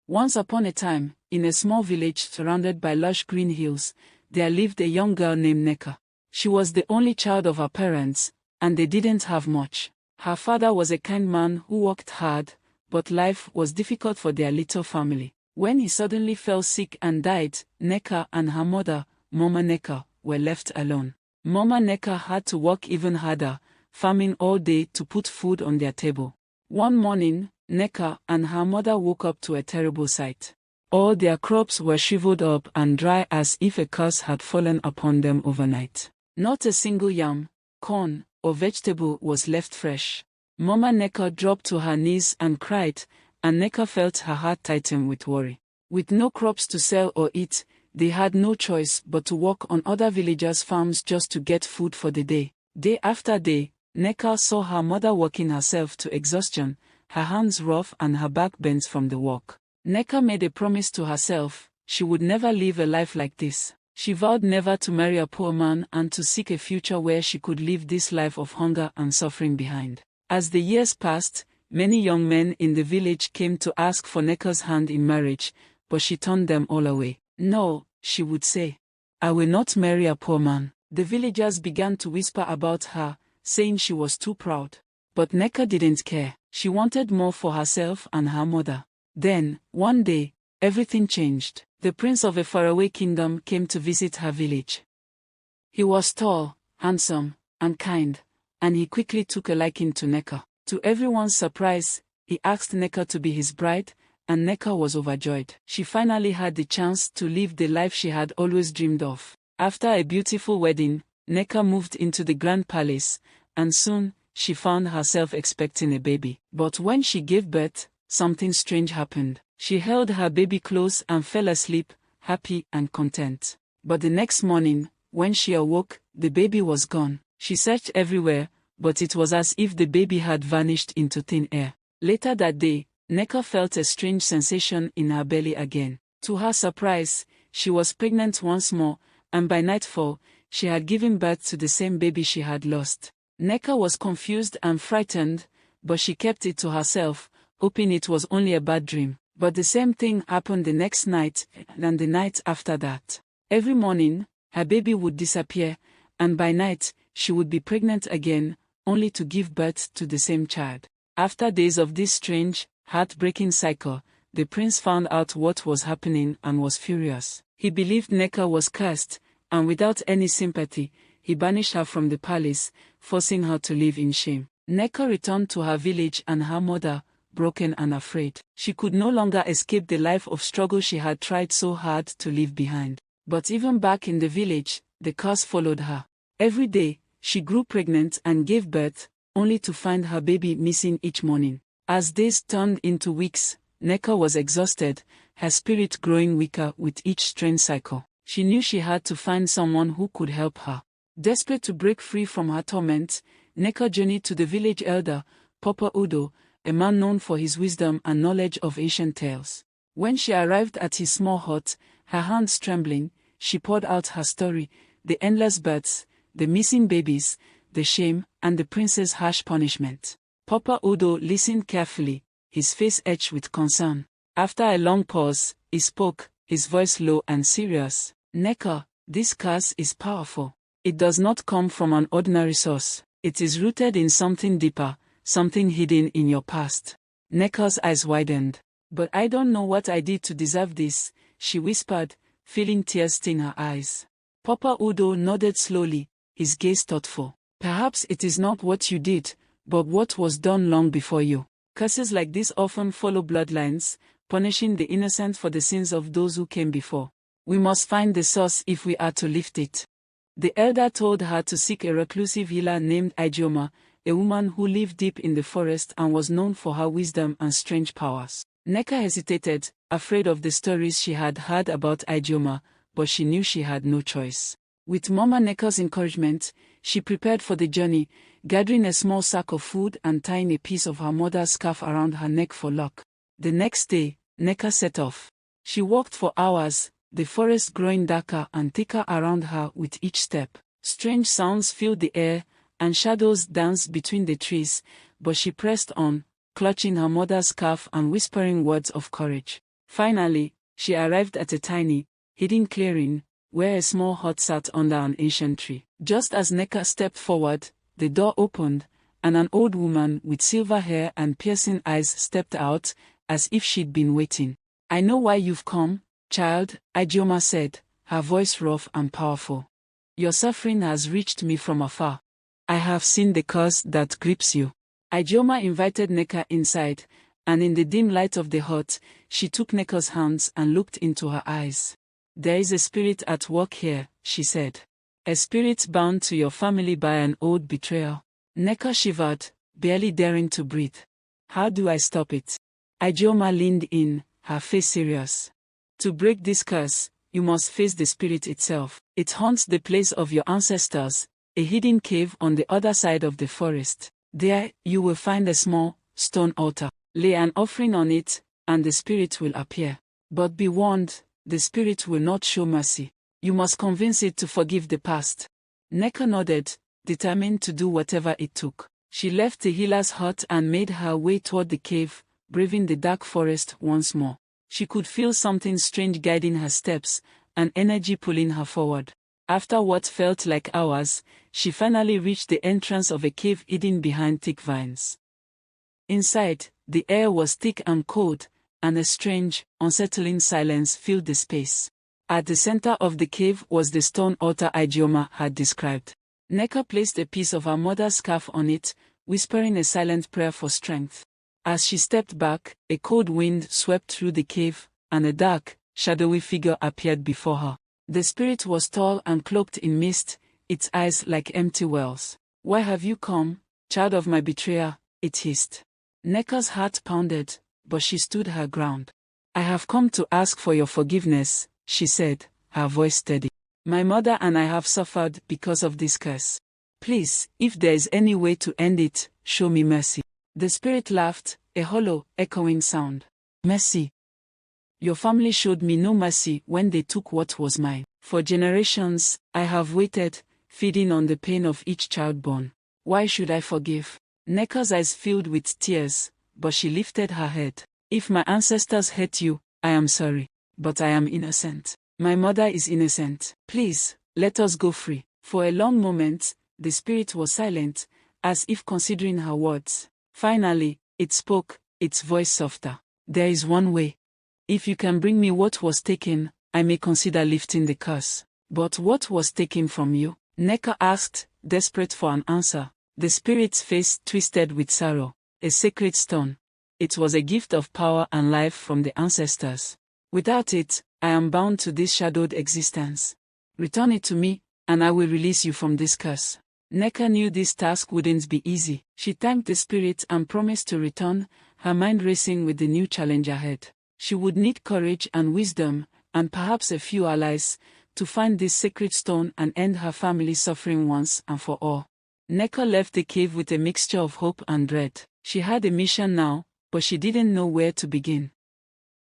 Once upon a time, in a small village surrounded by lush green hills, there lived a young girl named Neka. She was the only child of her parents, and they didn't have much. Her father was a kind man who worked hard, but life was difficult for their little family. When he suddenly fell sick and died, Neka and her mother, Mama Neka, were left alone. Mama Neka had to work even harder, farming all day to put food on their table. One morning, Neka and her mother woke up to a terrible sight. All their crops were shriveled up and dry as if a curse had fallen upon them overnight. Not a single yam, corn, or vegetable was left fresh. Mama Neka dropped to her knees and cried, and Neka felt her heart tighten with worry. With no crops to sell or eat, they had no choice but to work on other villagers' farms just to get food for the day. Day after day, Neka saw her mother working herself to exhaustion, her hands rough and her back bent from the work. Neka made a promise to herself: she would never live a life like this. She vowed never to marry a poor man and to seek a future where she could leave this life of hunger and suffering behind. As the years passed, many young men in the village came to ask for Neka's hand in marriage, but she turned them all away. "No," she would say. "I will not marry a poor man." The villagers began to whisper about her, saying she was too proud. But Neka didn't care. She wanted more for herself and her mother. Then, one day, everything changed. The prince of a faraway kingdom came to visit her village. He was tall, handsome, and kind, and he quickly took a liking to Neka. To everyone's surprise, he asked Neka to be his bride, and Neka was overjoyed. She finally had the chance to live the life she had always dreamed of. After a beautiful wedding, Neka moved into the grand palace, and soon, she found herself expecting a baby. But when she gave birth, something strange happened. She held her baby close and fell asleep, happy and content. But the next morning, when she awoke, the baby was gone. She searched everywhere, but it was as if the baby had vanished into thin air. Later that day, Neka felt a strange sensation in her belly again. To her surprise, she was pregnant once more, and by nightfall, she had given birth to the same baby she had lost. Neka was confused and frightened, but she kept it to herself, hoping it was only a bad dream. But the same thing happened the next night, and the night after that. Every morning, her baby would disappear, and by night, she would be pregnant again, only to give birth to the same child. After days of this strange, heartbreaking cycle, the prince found out what was happening and was furious. He believed Neka was cursed, and without any sympathy, he banished her from the palace, forcing her to live in shame. Neka returned to her village and her mother, broken and afraid. She could no longer escape the life of struggle she had tried so hard to leave behind. But even back in the village, the curse followed her. Every day, she grew pregnant and gave birth, only to find her baby missing each morning. As days turned into weeks, Neka was exhausted, her spirit growing weaker with each strange cycle. She knew she had to find someone who could help her. Desperate to break free from her torment, Neka journeyed to the village elder, Papa Udo, a man known for his wisdom and knowledge of ancient tales. When she arrived at his small hut, her hands trembling, she poured out her story: the endless births, the missing babies, the shame, and the prince's harsh punishment. Papa Udo listened carefully, his face etched with concern. After a long pause, he spoke, his voice low and serious. "Neka, this curse is powerful. It does not come from an ordinary source. It is rooted in something deeper, something hidden in your past." Neka's eyes widened. "But I don't know what I did to deserve this," she whispered, feeling tears stain her eyes. Papa Udo nodded slowly, his gaze thoughtful. "Perhaps it is not what you did, but what was done long before you. Curses like this often follow bloodlines, punishing the innocent for the sins of those who came before. We must find the source if we are to lift it." The elder told her to seek a reclusive healer named Ijeoma, a woman who lived deep in the forest and was known for her wisdom and strange powers. Neka hesitated, afraid of the stories she had heard about Ijeoma, but she knew she had no choice. With Mama Neka's encouragement, she prepared for the journey, gathering a small sack of food and tying a piece of her mother's scarf around her neck for luck. The next day, Neka set off. She walked for hours, the forest growing darker and thicker around her with each step. Strange sounds filled the air, and shadows danced between the trees, but she pressed on, clutching her mother's scarf and whispering words of courage. Finally, she arrived at a tiny, hidden clearing, where a small hut sat under an ancient tree. Just as Nneka stepped forward, the door opened, and an old woman with silver hair and piercing eyes stepped out, as if she'd been waiting. "I know why you've come, child," Ijeoma said, her voice rough and powerful. "Your suffering has reached me from afar. I have seen the curse that grips you." Ijeoma invited Nneka inside, and in the dim light of the hut, she took Nneka's hands and looked into her eyes. "There is a spirit at work here," she said. "A spirit bound to your family by an old betrayal." Nneka shivered, barely daring to breathe. "How do I stop it?" Ijeoma leaned in, her face serious. "To break this curse, you must face the spirit itself. It haunts the place of your ancestors, a hidden cave on the other side of the forest. There, you will find a small, stone altar. Lay an offering on it, and the spirit will appear. But be warned, the spirit will not show mercy. You must convince it to forgive the past." Nneka nodded, determined to do whatever it took. She left the healer's hut and made her way toward the cave, braving the dark forest once more. She could feel something strange guiding her steps, an energy pulling her forward. After what felt like hours, she finally reached the entrance of a cave hidden behind thick vines. Inside, the air was thick and cold, and a strange, unsettling silence filled the space. At the center of the cave was the stone altar Ijeoma had described. Nneka placed a piece of her mother's scarf on it, whispering a silent prayer for strength. As she stepped back, a cold wind swept through the cave, and a dark, shadowy figure appeared before her. The spirit was tall and cloaked in mist, its eyes like empty wells. "Why have you come, child of my betrayer?" it hissed. Nneka's heart pounded, but she stood her ground. "I have come to ask for your forgiveness," she said, her voice steady. "My mother and I have suffered because of this curse. Please, if there is any way to end it, show me mercy." The spirit laughed, a hollow, echoing sound. "Mercy? Your family showed me no mercy when they took what was mine. For generations, I have waited, feeding on the pain of each child born. Why should I forgive?" Nneka's eyes filled with tears, but she lifted her head. "If my ancestors hurt you, I am sorry. But I am innocent. My mother is innocent. Please, let us go free." For a long moment, the spirit was silent, as if considering her words. Finally, it spoke, its voice softer. "There is one way. If you can bring me what was taken, I may consider lifting the curse." "But what was taken from you?" Nneka asked, desperate for an answer. The spirit's face twisted with sorrow. "A sacred stone. It was a gift of power and life from the ancestors. Without it, I am bound to this shadowed existence. Return it to me, and I will release you from this curse." Nneka knew this task wouldn't be easy. She thanked the spirit and promised to return, her mind racing with the new challenge ahead. She would need courage and wisdom, and perhaps a few allies, to find this sacred stone and end her family's suffering once and for all. Nneka left the cave with a mixture of hope and dread. She had a mission now, but she didn't know where to begin.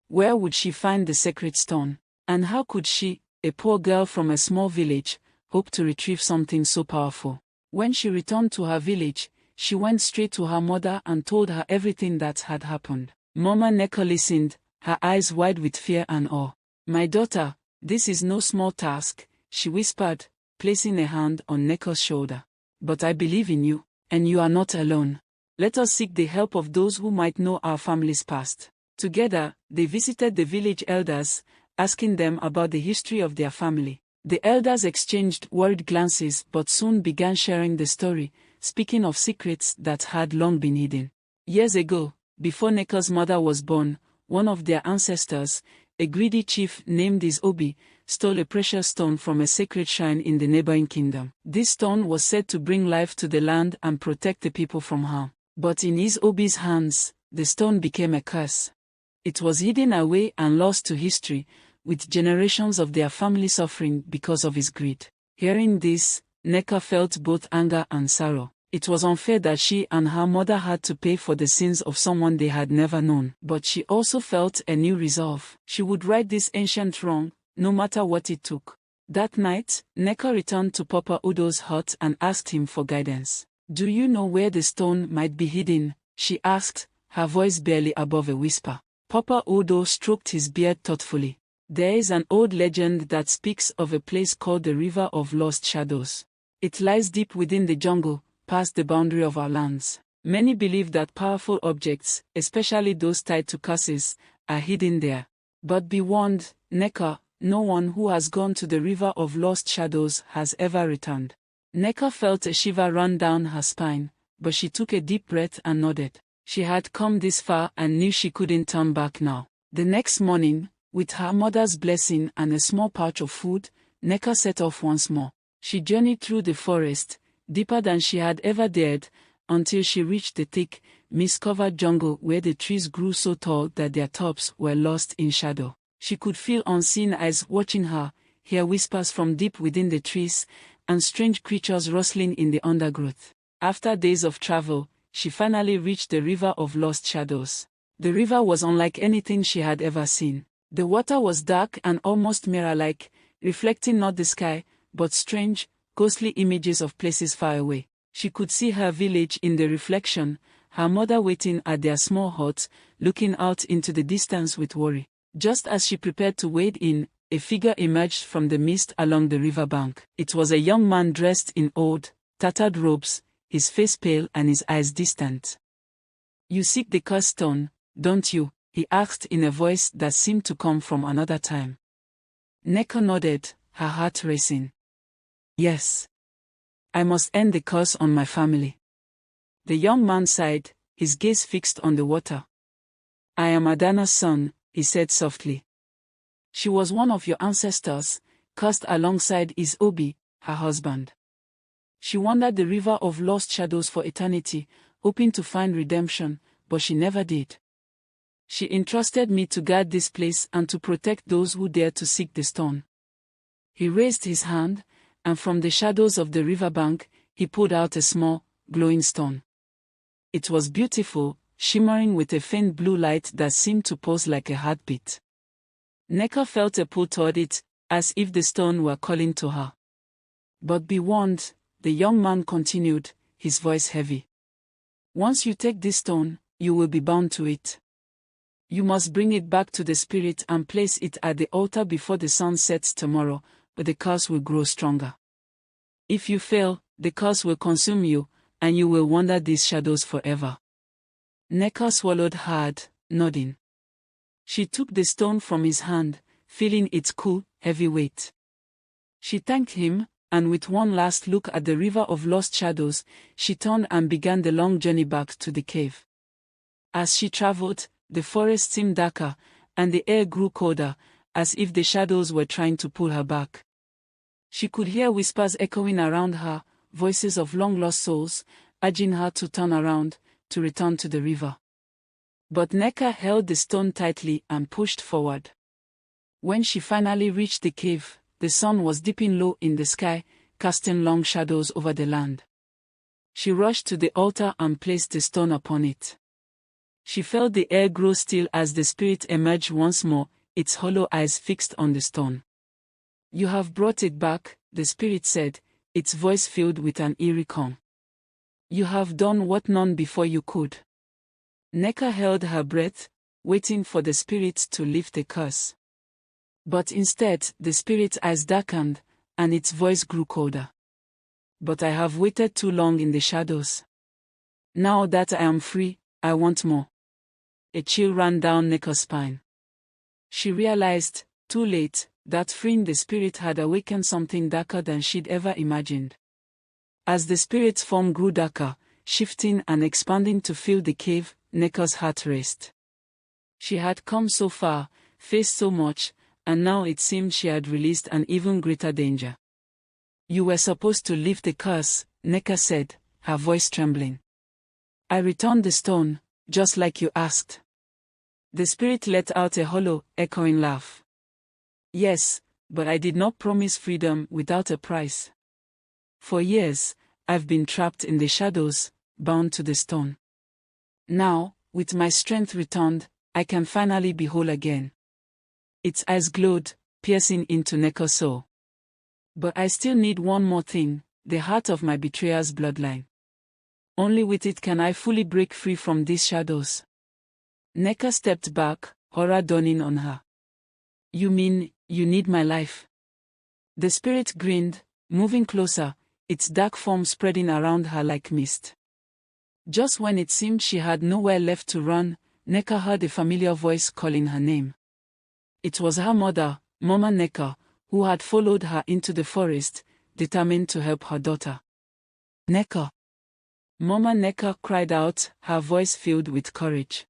Where would she find the sacred stone? And how could she, a poor girl from a small village, hope to retrieve something so powerful? When she returned to her village, she went straight to her mother and told her everything that had happened. Mama Nneka listened, her eyes wide with fear and awe. "My daughter, this is no small task," she whispered, placing a hand on Nneka's shoulder. "But I believe in you, and you are not alone. Let us seek the help of those who might know our family's past." Together, they visited the village elders, asking them about the history of their family. The elders exchanged worried glances but soon began sharing the story, speaking of secrets that had long been hidden. Years ago, before Nneka's mother was born, one of their ancestors, a greedy chief named Izobi, stole a precious stone from a sacred shrine in the neighboring kingdom. This stone was said to bring life to the land and protect the people from harm. But in Izobi's hands, the stone became a curse. It was hidden away and lost to history, with generations of their family suffering because of his greed. Hearing this, Nneka felt both anger and sorrow. It was unfair that she and her mother had to pay for the sins of someone they had never known. But she also felt a new resolve. She would right this ancient wrong, no matter what it took. That night, Nneka returned to Papa Udo's hut and asked him for guidance. "Do you know where the stone might be hidden?" she asked, her voice barely above a whisper. Papa Odo stroked his beard thoughtfully. There is an old legend that speaks of a place called the River of Lost Shadows. It lies deep within the jungle, past the boundary of our lands. Many believe that powerful objects, especially those tied to curses, are hidden there. But be warned, Nneka, no one who has gone to the River of Lost Shadows has ever returned. Nneka felt a shiver run down her spine, but she took a deep breath and nodded. She had come this far and knew she couldn't turn back now. The next morning, with her mother's blessing and a small pouch of food, Nneka set off once more. She journeyed through the forest, deeper than she had ever dared, until she reached the thick, mist-covered jungle where the trees grew so tall that their tops were lost in shadow. She could feel unseen eyes watching her, hear whispers from deep within the trees, and strange creatures rustling in the undergrowth. After days of travel, she finally reached the River of Lost Shadows. The river was unlike anything she had ever seen. The water was dark and almost mirror-like, reflecting not the sky, but strange, ghostly images of places far away. She could see her village in the reflection, her mother waiting at their small hut, looking out into the distance with worry. Just as she prepared to wade in, a figure emerged from the mist along the riverbank. It was a young man dressed in old, tattered robes, his face pale and his eyes distant. "You seek the cursed stone, don't you?" he asked in a voice that seemed to come from another time. Nneka nodded, her heart racing. "Yes. I must end the curse on my family." The young man sighed, his gaze fixed on the water. "I am Adana's son," he said softly. "She was one of your ancestors, cursed alongside Isobi, her husband. She wandered the River of Lost Shadows for eternity, hoping to find redemption, but she never did. She entrusted me to guard this place and to protect those who dare to seek the stone." He raised his hand, and from the shadows of the riverbank, he pulled out a small, glowing stone. It was beautiful, shimmering with a faint blue light that seemed to pulse like a heartbeat. Nneka felt a pull toward it, as if the stone were calling to her. "But be warned," the young man continued, his voice heavy. "Once you take this stone, you will be bound to it. You must bring it back to the spirit and place it at the altar before the sun sets tomorrow, but the curse will grow stronger. If you fail, the curse will consume you, and you will wander these shadows forever." Nneka swallowed hard, nodding. She took the stone from his hand, feeling its cool, heavy weight. She thanked him, and with one last look at the River of Lost Shadows, she turned and began the long journey back to the cave. As she traveled, the forest seemed darker, and the air grew colder, as if the shadows were trying to pull her back. She could hear whispers echoing around her, voices of long-lost souls, urging her to turn around, to return to the river. But Nneka held the stone tightly and pushed forward. When she finally reached the cave, the sun was dipping low in the sky, casting long shadows over the land. She rushed to the altar and placed the stone upon it. She felt the air grow still as the spirit emerged once more, its hollow eyes fixed on the stone. "You have brought it back," the spirit said, its voice filled with an eerie calm. "You have done what none before you could." Nneka held her breath, waiting for the spirit to lift the curse. But instead, the spirit's eyes darkened, and its voice grew colder. "But I have waited too long in the shadows. Now that I am free, I want more." A chill ran down Nneka's spine. She realized, too late, that freeing the spirit had awakened something darker than she'd ever imagined. As the spirit's form grew darker, shifting and expanding to fill the cave, Nneka's heart raced. She had come so far, faced so much, and now it seemed she had released an even greater danger. "You were supposed to lift the curse," Nneka said, her voice trembling. "I returned the stone, just like you asked." The spirit let out a hollow, echoing laugh. "Yes, but I did not promise freedom without a price. For years, I've been trapped in the shadows, bound to the stone. Now, with my strength returned, I can finally be whole again." Its eyes glowed, piercing into Nneka's soul. "But I still need one more thing, the heart of my betrayer's bloodline. Only with it can I fully break free from these shadows." Nneka stepped back, horror dawning on her. You mean, you need my life? The spirit grinned, moving closer, its dark form spreading around her like mist. Just when it seemed she had nowhere left to run, Nneka heard a familiar voice calling her name. It was her mother, Mama Nneka, who had followed her into the forest, determined to help her daughter. Nneka! Mama Nneka cried out, her voice filled with courage.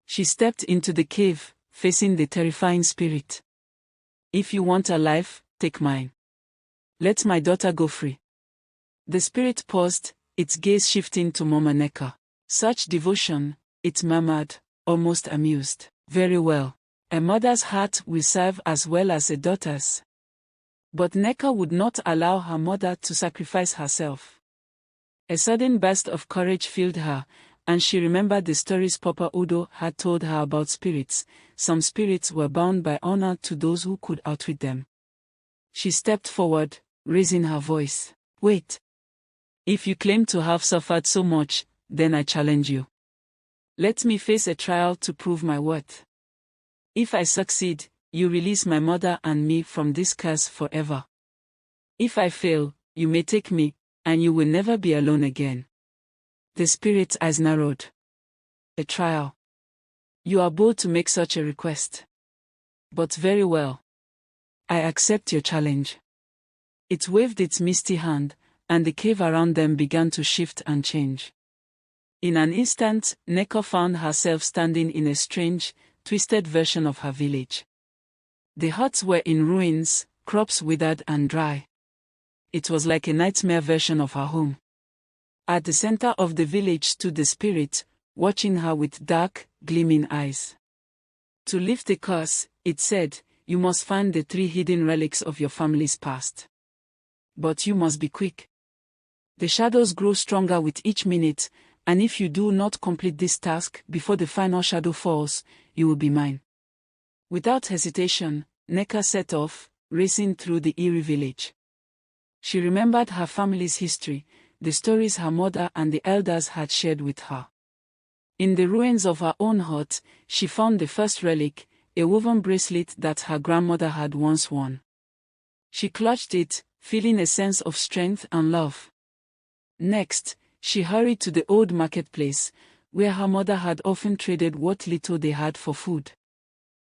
She stepped into the cave, facing the terrifying spirit. If you want a life, take mine. Let my daughter go free. The spirit paused, its gaze shifting to Mama Nneka. Such devotion, it murmured, almost amused. Very well. A mother's heart will serve as well as a daughter's. But Nneka would not allow her mother to sacrifice herself. A sudden burst of courage filled her, and she remembered the stories Papa Udo had told her about spirits. Some spirits were bound by honor to those who could outwit them. She stepped forward, raising her voice. Wait. If you claim to have suffered so much, then I challenge you. Let me face a trial to prove my worth. If I succeed, you release my mother and me from this curse forever. If I fail, you may take me, and you will never be alone again. The spirit's eyes narrowed. A trial. You are bold to make such a request. But very well. I accept your challenge. It waved its misty hand, and the cave around them began to shift and change. In an instant, Nneka found herself standing in a strange, twisted version of her village. The huts were in ruins, crops withered and dry. It was like a nightmare version of her home. At the center of the village stood the spirit, watching her with dark, gleaming eyes. To lift the curse, it said, you must find the 3 hidden relics of your family's past. But you must be quick. The shadows grow stronger with each minute, and if you do not complete this task before the final shadow falls, you will be mine. Without hesitation, Nneka set off, racing through the eerie village. She remembered her family's history, the stories her mother and the elders had shared with her. In the ruins of her own hut, she found the first relic, a woven bracelet that her grandmother had once worn. She clutched it, feeling a sense of strength and love. Next, she hurried to the old marketplace, where her mother had often traded what little they had for food.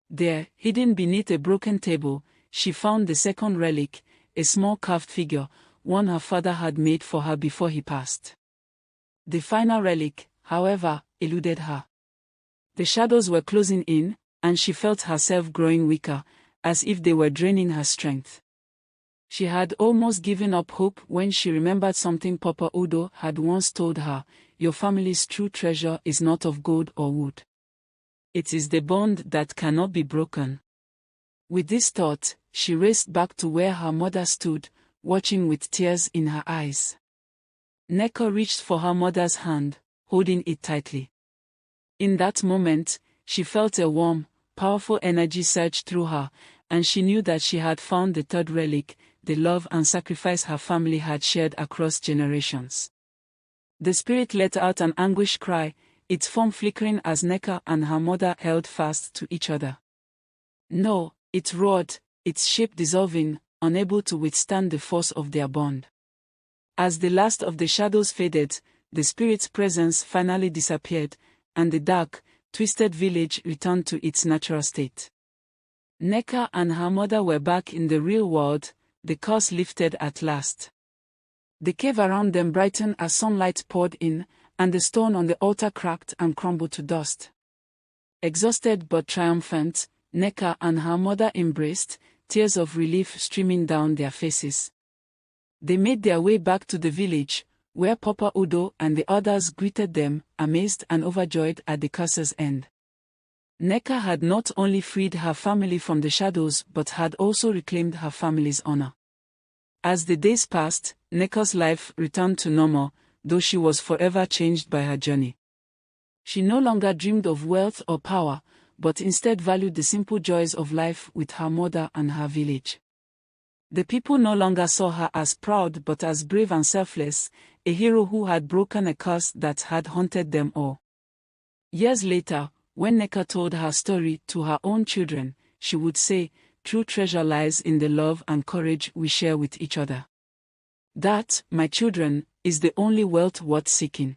There, hidden beneath a broken table, she found the second relic, a small carved figure, one her father had made for her before he passed. The final relic, however, eluded her. The shadows were closing in, and she felt herself growing weaker, as if they were draining her strength. She had almost given up hope when she remembered something Papa Udo had once told her, your family's true treasure is not of gold or wood. It is the bond that cannot be broken. With this thought, she raced back to where her mother stood, watching with tears in her eyes. Nneka reached for her mother's hand, holding it tightly. In that moment, she felt a warm, powerful energy surge through her, and she knew that she had found the third relic, the love and sacrifice her family had shared across generations. The spirit let out an anguished cry, its form flickering as Nneka and her mother held fast to each other. No, it roared, its shape dissolving, unable to withstand the force of their bond. As the last of the shadows faded, the spirit's presence finally disappeared, and the dark, twisted village returned to its natural state. Nneka and her mother were back in the real world, the curse lifted at last. The cave around them brightened as sunlight poured in, and the stone on the altar cracked and crumbled to dust. Exhausted but triumphant, Nneka and her mother embraced, tears of relief streaming down their faces. They made their way back to the village, where Papa Udo and the others greeted them, amazed and overjoyed at the curse's end. Nneka had not only freed her family from the shadows but had also reclaimed her family's honor. As the days passed, Nneka's life returned to normal, though she was forever changed by her journey. She no longer dreamed of wealth or power, but instead valued the simple joys of life with her mother and her village. The people no longer saw her as proud but as brave and selfless, a hero who had broken a curse that had haunted them all. Years later, When Nneka told her story to her own children, she would say, "True treasure lies in the love and courage we share with each other. That, my children, is the only wealth worth seeking."